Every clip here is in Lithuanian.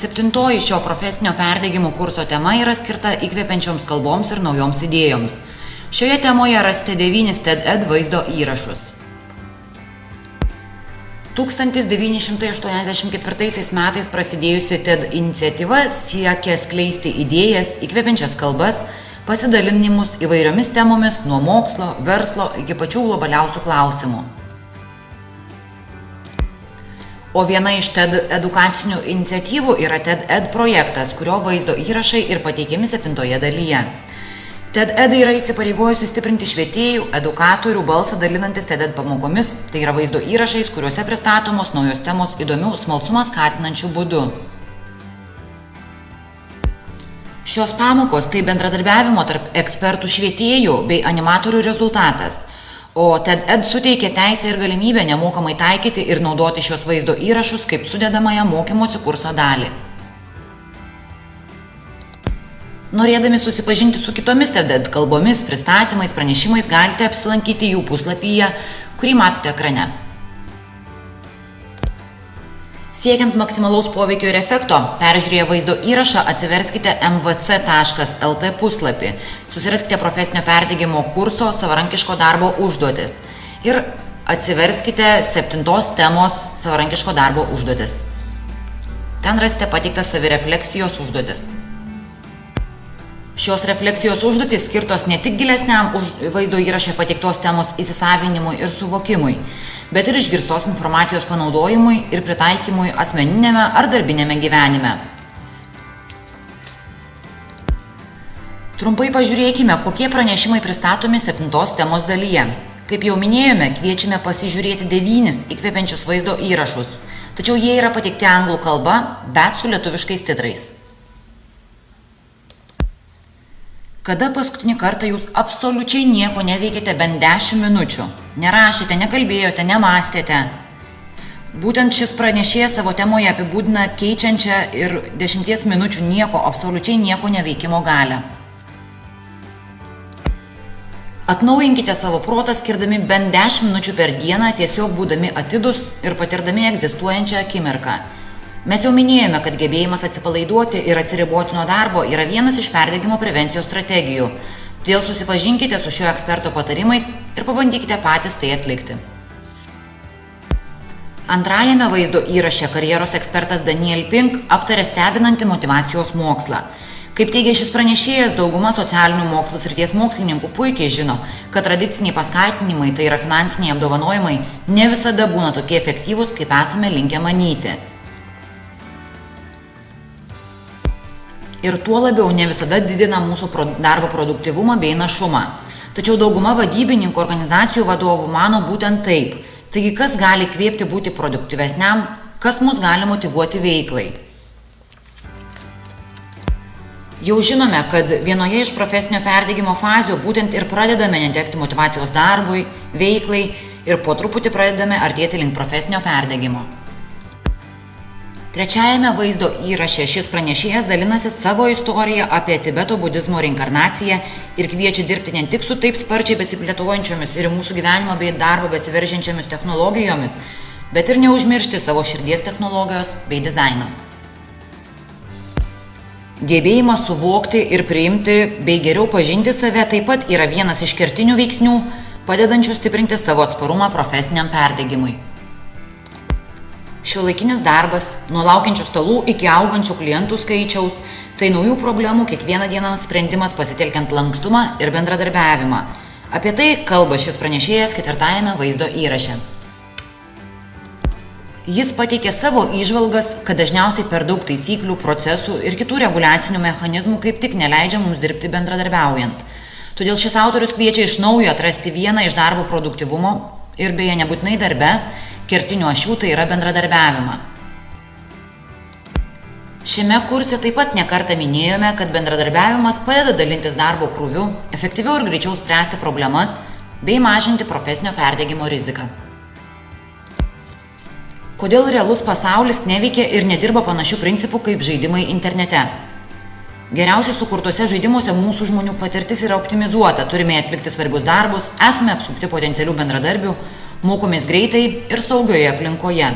7 šio profesinio perdegimo kurso tema yra skirta įkvepiančioms kalboms ir naujoms idėjoms. Šioje temoje rasite 9 TED vaizdo įrašus. 1984 metais prasidėjusi TED iniciatyva siekia skleisti idėjas, įkvepiančias kalbas, pasidalinimus įvairiomis temomis nuo mokslo, verslo iki pačių globaliausių klausimų. O viena iš TED edukacinių iniciatyvų yra TED projektas, kurio vaizdo įrašai ir pateikiami 7 dalyje. TED yra įsipareigojusi stiprinti švietėjų, edukatorių balsą dalinantis TED pamokomis, tai yra vaizdo įrašais, kuriuose pristatomos naujos temos įdomių, smalsumą skatinančių būdų. Šios pamokos tai bendradarbiavimo tarp ekspertų švietėjų bei animatorių rezultatas. O TED suteikia teisę ir galimybę nemokamai taikyti ir naudoti šios vaizdo įrašus kaip sudedamąją mokymosi kurso dalį. Norėdami susipažinti su kitomis TED kalbomis, pristatymais, pranešimais, galite apsilankyti jų puslapyje, kurį matote ekrane. Siekiant maksimalaus poveikio ir efekto, peržiūrėję vaizdo įrašą atsiverskite mvc.lt puslapį, susiraskite profesinio perdegimo kurso savarankiško darbo užduotis ir atsiverskite 7 temos savarankiško darbo užduotis. Ten rasite pateiktas savirefleksijos užduotis. Šios refleksijos užduotys skirtos ne tik gilesniam vaizdo įraše pateiktos temos įsisavinimui ir suvokimui, bet ir išgirstos informacijos panaudojimui ir pritaikymui asmeninėme ar darbinėme gyvenime. Trumpai pažiūrėkime, kokie pranešimai pristatomi 7 temos dalyje. Kaip jau minėjome, kviečiame pasižiūrėti 9 įkvepiančius vaizdo įrašus, tačiau jie yra pateikti anglų kalba, bet su lietuviškais titrais. Kada paskutinį kartą jūs absoliučiai nieko neveikėte bent 10 minučių? Nerašėte, nekalbėjote, nemąstėte. Būtent šis pranešėjas savo temoje apibūdina keičiančią ir 10 minučių absoliučiai nieko neveikimo galią. Atnaujinkite savo protą skirdami bent 10 minučių per dieną, tiesiog būdami atidūs ir patirdami egzistuojančią akimirką. Mes jau minėjome, kad gebėjimas atsipalaiduoti ir atsiriboti nuo darbo yra vienas iš perdegimo prevencijos strategijų. Todėl susipažinkite su šio eksperto patarimais ir pabandykite patys tai atlikti. Antrajame vaizdo įraše karjeros ekspertas Daniel Pink aptarė stebinantį motyvacijos mokslą. Kaip teigia šis pranešėjas, dauguma socialinių mokslų srities mokslininkų puikiai žino, kad tradiciniai paskatinimai, tai yra finansiniai apdovanojimai, ne visada būna tokie efektyvūs, kaip esame linkę manyti. Ir tuo labiau ne visada didina mūsų darbo produktyvumą bei našumą. Tačiau dauguma vadybininkų organizacijų vadovų mano būtent taip. Taigi kas gali įkvėpti būti produktyvesniam, kas mus gali motyvuoti veiklai? Jau žinome, kad vienoje iš profesinio perdegimo fazių būtent ir pradedame netekti motyvacijos darbui, veiklai ir po truputį pradedame artėti link profesinio perdegimo. Trečiajame vaizdo įraše šis pranešėjas dalinasi savo istoriją apie Tibeto budizmo reinkarnaciją ir kviečia dirbti ne tik su taip sparčiai besiplėtojančiomis ir mūsų gyvenimo bei darbo besiveržiančiomis technologijomis, bet ir neužmiršti savo širdies technologijos bei dizaino. Gebėjimas suvokti ir priimti bei geriau pažinti save taip pat yra vienas iš kertinių veiksnių, padedančių stiprinti savo atsparumą profesiniam perdegimui. Šiuolaikinis darbas, nuo laukiančių stalų iki augančių klientų skaičiaus, tai naujų problemų kiekvieną dieną sprendimas pasitelkiant lankstumą ir bendradarbiavimą. Apie tai kalba šis pranešėjas 4 vaizdo įraše. Jis pateikė savo įžvalgas, kad dažniausiai per daug taisyklių, procesų ir kitų reguliacinių mechanizmų kaip tik neleidžia mums dirbti bendradarbiaujant. Todėl šis autorius kviečia iš naujo atrasti vieną iš darbo produktyvumo ir beje nebūtinai darbe, kertinių ašių, tai yra bendradarbiavimą. Šiame kurse taip pat nekartą minėjome, kad bendradarbiavimas padeda dalintis darbo krūviu, efektyviau ir greičiau spręsti problemas bei mažinti profesinio perdegimo riziką. Kodėl realus pasaulis neveikia ir nedirba panašių principų kaip žaidimai internete? Geriausiai sukurtuose žaidimuose mūsų žmonių patirtis yra optimizuota, turime atlikti svarbius darbus, esame apsupti potencialių bendradarbių, mokomės greitai ir saugioje aplinkoje.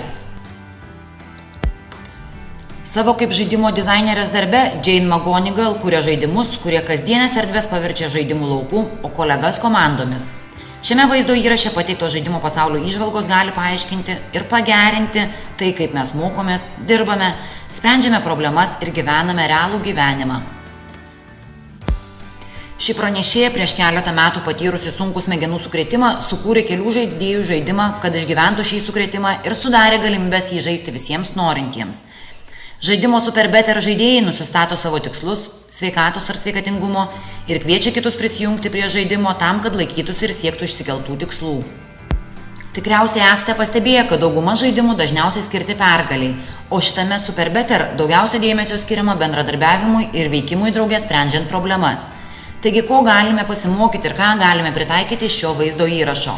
Savo kaip žaidimo dizainerės darbe Jane McGonigal kuria žaidimus, kurie kasdienės erdvės paverčia žaidimų lauku, o kolegas komandomis. Šiame vaizdo įraše pateikto žaidimo pasaulio įžvalgos gali paaiškinti ir pagerinti tai, kaip mes mokomės, dirbame, sprendžiame problemas ir gyvename realų gyvenimą. Ši pranešėja prieš keletą metų patyrusi sunkų smegenų sukrėtimą sukūrė kelių žaidėjų žaidimą, kad išgyventų šį sukrėtimą ir sudarė galimybės jį žaisti visiems norintiems. Žaidimo Super Better žaidėjai nusistato savo tikslus, sveikatos ar sveikatingumo ir kviečia kitus prisijungti prie žaidimo tam, kad laikytųsi ir siektų išsikeltų tikslų. Tikriausiai esate pastebėję, kad dauguma žaidimų dažniausiai skirti pergaliai, o šitame Super Better daugiausia dėmesio skiriama bendradarbiavimui ir veikimui drauge sprendžiant problemas. Taigi, ko galime pasimokyti ir ką galime pritaikyti iš šio vaizdo įrašo?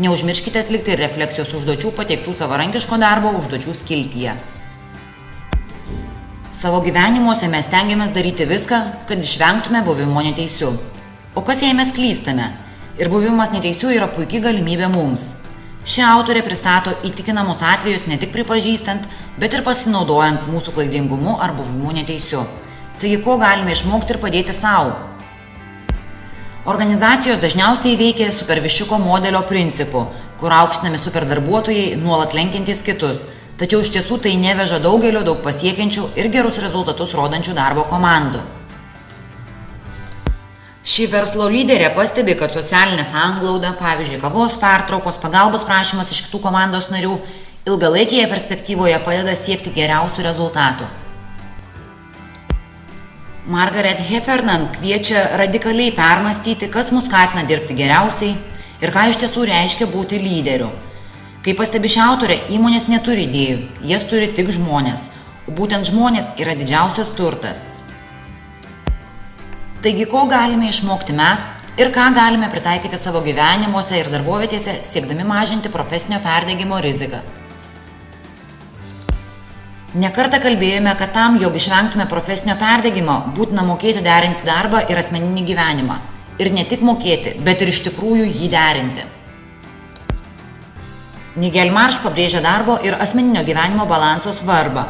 Neužmirškite atlikti refleksijos užduočių pateiktų savarankiško darbo užduočių skiltyje. Savo gyvenimuose mes stengiamės daryti viską, kad išvengtume buvimo neteisiu. O kas jei mes klystame? Ir buvimas neteisiu yra puikiai galimybė mums. Ši autorė pristato įtikinamus atvejus ne tik pripažįstant, bet ir pasinaudojant mūsų klaidingumu ar buvimu neteisiu. Taigi, ko galime išmokti ir padėti savo? Organizacijos dažniausiai veikia supervišiuko modelio principu, kur aukštinami superdarbuotojai nuolat lenkiantys kitus, tačiau iš tiesų tai neveža daugelio daug pasiekiančių ir gerus rezultatus rodančių darbo komandų. Ši verslo lyderė pastebi, kad socialinė sanglauda, pavyzdžiui, kavos pertraukos, pagalbos prašymas iš kitų komandos narių, ilgalaikėje perspektyvoje padeda siekti geriausių rezultatų. Margaret Heffernan kviečia radikaliai permastyti, kas mus skatina dirbti geriausiai ir ką iš tiesų reiškia būti lyderiu. Kaip pastebi ši autorė, įmonės neturi idėjų, jas turi tik žmonės, o būtent žmonės yra didžiausias turtas. Taigi, ko galime išmokti mes ir ką galime pritaikyti savo gyvenimuose ir darbovietėse, siekdami mažinti profesinio perdegimo riziką. Nekartą kalbėjome, kad tam, jog išvengtume profesinio perdegimo, būtina mokėti derinti darbą ir asmeninį gyvenimą. Ir ne tik mokėti, bet ir iš tikrųjų jį derinti. Nigel Marsh pabrėžia darbo ir asmeninio gyvenimo balanso svarbą.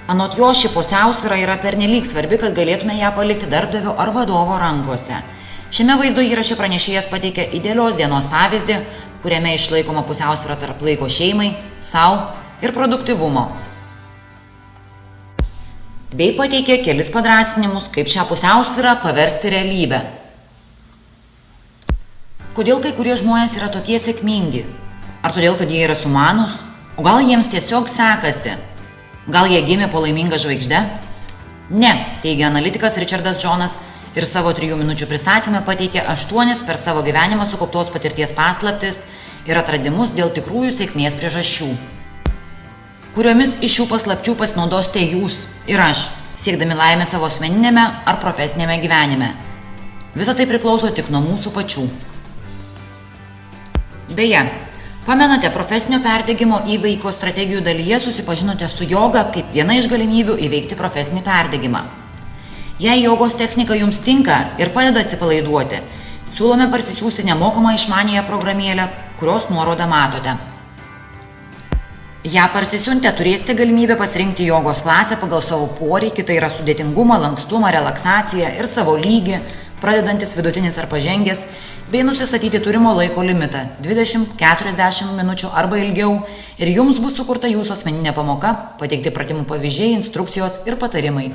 Anot jo, ši pusiausvyra yra pernelyg svarbi, kad galėtume ją palikti darbdavio ar vadovo rankose. Šiame vaizdo įraše pranešėjas pateikia idealios dienos pavyzdį, kuriame išlaikoma pusiausvyra tarp laiko šeimai, sau ir produktyvumo. Bei pateikė kelis padrąsinimus, kaip šią pusiausvyrą paversti realybę. Kodėl kai kurie žmonės yra tokie sėkmingi? Ar todėl, kad jie yra sumanūs? O gal jiems tiesiog sekasi? Gal jie gimė po laiminga žvaigžde? Ne, teigia analitikas Richardas Jonas ir savo 3 minučių pristatymę pateikė 8 per savo gyvenimą sukauptos patirties paslaptis ir atradimus dėl tikrųjų sėkmės priežasčių. Kuriomis iš šių paslapčių pasinaudosite jūs ir aš, siekdami laimę savo asmeninėme ar profesinėme gyvenime. Visa tai priklauso tik nuo mūsų pačių. Beje, pamenate, profesinio perdegimo įveikos strategijų dalyje susipažinote su joga kaip viena iš galimybių įveikti profesinį perdegimą. Jei jogos technika jums tinka ir padeda atsipalaiduoti, siūlome parsisiųsti nemokamą išmaniąją programėlę, kurios nuorodą matote. Ja parsisiuntę turėsite galimybę pasirinkti jogos klasę pagal savo poreikį, tai yra sudėtingumą, lankstumą, relaksaciją ir savo lygį, pradedantis, vidutinis ar pažengęs, bei nusistatyti turimo laiko limitą 20-40 minučių arba ilgiau ir jums bus sukurta jūsų asmeninė pamoka, pateikti pratimų pavyzdžiai, instrukcijos ir patarimai.